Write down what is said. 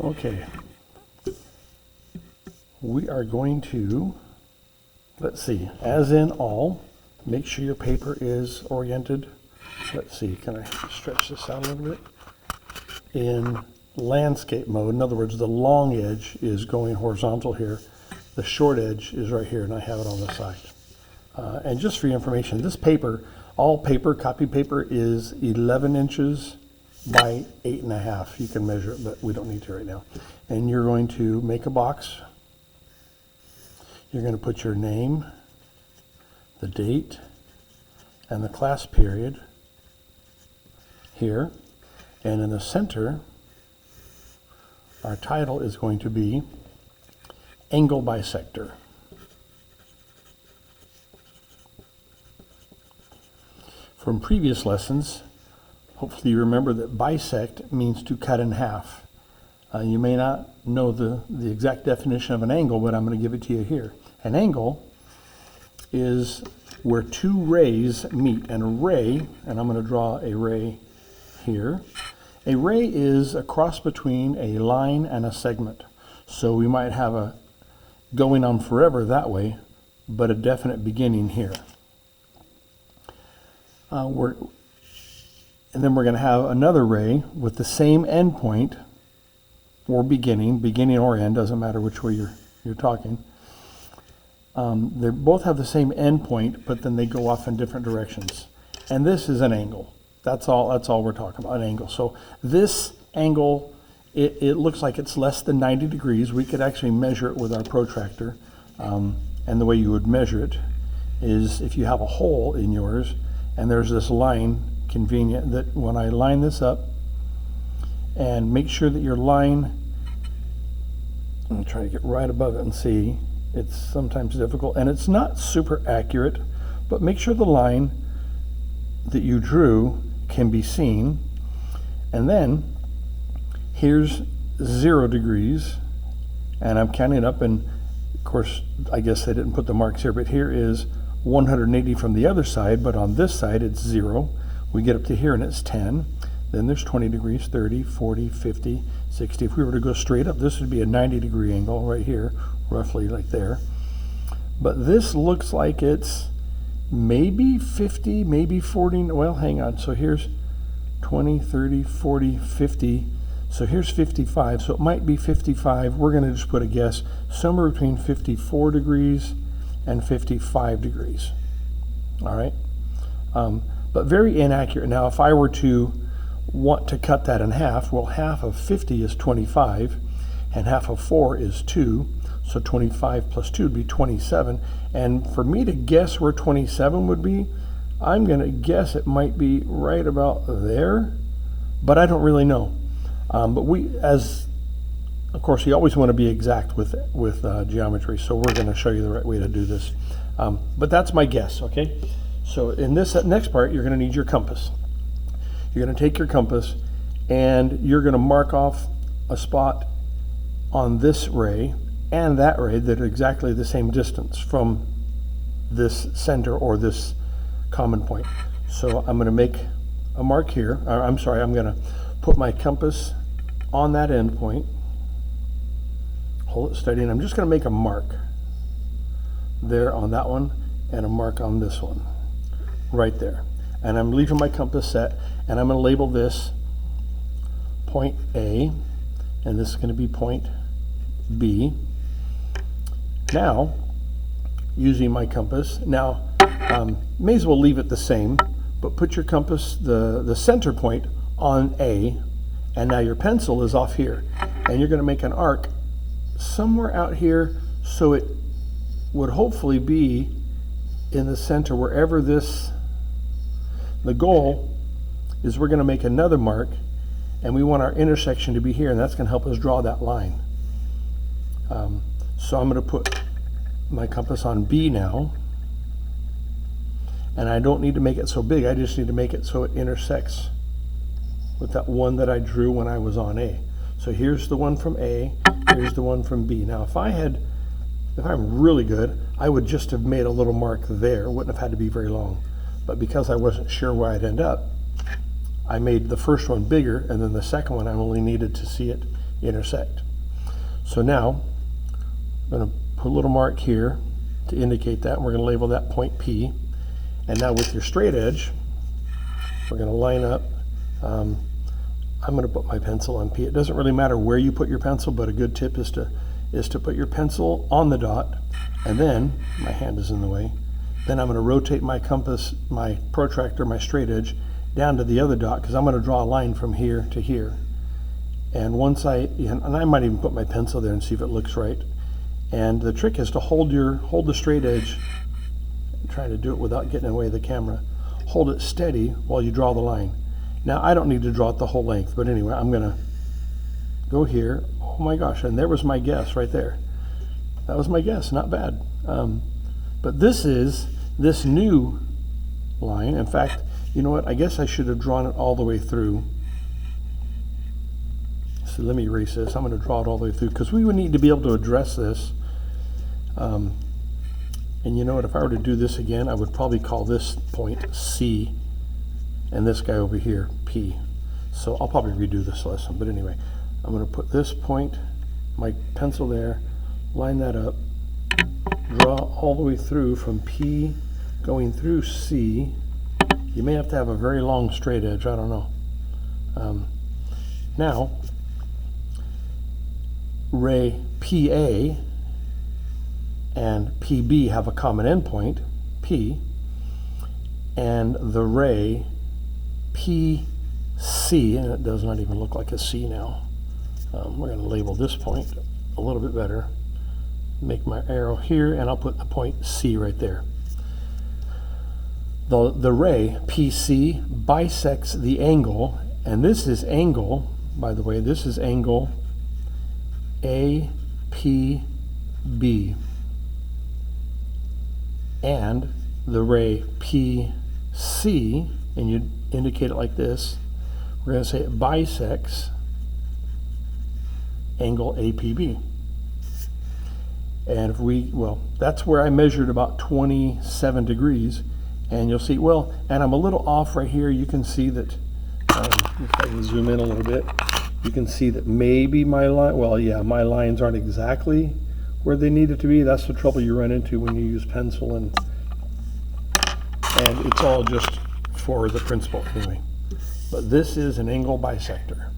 Okay, we are going to, let's see, as in all, make sure your paper is oriented. Let's see, can I stretch this out a little bit? In landscape mode, in other words, the long edge is going horizontal here. The short edge is right here, and I have it on the side. And just for your information, this paper, all paper, copy paper, is 11 inches by 8.5. You can measure it, but we don't need to right now. And you're going to make a box. You're going to put your name, the date, and the class period here. And in the center, our title is going to be Angle Bisector. From previous lessons, hopefully you remember that bisect means to cut in half. You may not know the exact definition of an angle, but I'm going to give it to you here. An angle is where two rays meet. And a ray, and I'm going to draw a ray here. A ray is a cross between a line and a segment. So we might have a going on forever that way, but a definite beginning here. And then we're going to have another ray with the same endpoint, or beginning or end, doesn't matter which way you're talking. They both have the same endpoint, but then they go off in different directions. And this is an angle. That's all we're talking about, an angle. So this angle, it looks like it's less than 90 degrees. We could actually measure it with our protractor. And the way you would measure it is if you have a hole in yours, and there's this line, convenient, that when I line this up, and make sure that your line, I'm going to try to get right above it and see, it's sometimes difficult, and it's not super accurate, but make sure the line that you drew can be seen. And then here's 0 degrees, and I'm counting up, and of course I guess they didn't put the marks here, but here is 180 from the other side, but on this side it's 0. We get up to here and it's 10. Then there's 20 degrees, 30, 40, 50, 60. If we were to go straight up, this would be a 90-degree angle right here, roughly like there. But this looks like it's maybe 50, maybe 40. Well, hang on. So here's 20, 30, 40, 50. So here's 55. So it might be 55. We're going to just put a guess, somewhere between 54 degrees and 55 degrees. All right. But very inaccurate. Now, if I were to want to cut that in half, well, half of 50 is 25, and half of 4 is 2. So 25 plus 2 would be 27. And for me to guess where 27 would be, I'm going to guess it might be right about there, but I don't really know. But of course, you always want to be exact with geometry, so we're going to show you the right way to do this. But that's my guess, okay? So in this next part, you're going to need your compass. You're going to take your compass, and you're going to mark off a spot on this ray and that ray that are exactly the same distance from this center or this common point. So I'm going to make a mark here. I'm going to put my compass on that end point. Hold it steady, and I'm just going to make a mark there on that one and a mark on this one right there. And I'm leaving my compass set, and I'm going to label this point A, and this is going to be point B. Now, using my compass, may as well leave it the same, but put your compass, the center point on A, and now your pencil is off here, and you're going to make an arc somewhere out here, so it would hopefully be in the center wherever the goal is. We're going to make another mark, and we want our intersection to be here, and that's going to help us draw that line. So I'm going to put my compass on B now, and I don't need to make it so big, I just need to make it so it intersects with that one that I drew when I was on A. So here's the one from A, here's the one from B. Now if I'm really good, I would just have made a little mark there. It wouldn't have had to be very long. But because I wasn't sure where I'd end up, I made the first one bigger, and then the second one I only needed to see it intersect. So now I'm going to put a little mark here to indicate that. We're going to label that point P. And now with your straight edge, we're going to line up. I'm going to put my pencil on P. It doesn't really matter where you put your pencil, but a good tip is to put your pencil on the dot, and then, my hand is in the way, then I'm going to rotate my compass, my protractor, my straight edge, down to the other dot, because I'm going to draw a line from here to here. And once and I might even put my pencil there and see if it looks right. And the trick is to hold the straight edge. I'm trying to do it without getting in the way of the camera. Hold it steady while you draw the line. Now I don't need to draw it the whole length, but anyway, I'm going to go here. Oh my gosh, and there was my guess right there. That was my guess, not bad. But this is this new line. In fact, you know what? I guess I should have drawn it all the way through. So let me erase this. I'm going to draw it all the way through because we would need to be able to address this. And you know what? If I were to do this again, I would probably call this point C and this guy over here P. So I'll probably redo this lesson. But anyway, I'm going to put this point, my pencil there, line that up, draw all the way through from P going through C. You may have to have a very long straight edge, I don't know. Now, ray PA and PB have a common endpoint, P, and the ray PC, and it does not even look like a C now. We're going to label this point a little bit better. Make my arrow here, and I'll put the point C right there. The ray PC bisects the angle, and this is angle, by the way, this is angle APB. And the ray PC, and you indicate it like this, we're going to say it bisects angle APB. And if well, that's where I measured about 27 degrees. And you'll see, well, and I'm a little off right here. You can see that, if I can zoom in a little bit, you can see that maybe my line, well, yeah, my lines aren't exactly where they need it to be. That's the trouble you run into when you use pencil, and it's all just for the principle anyway. But this is an angle bisector.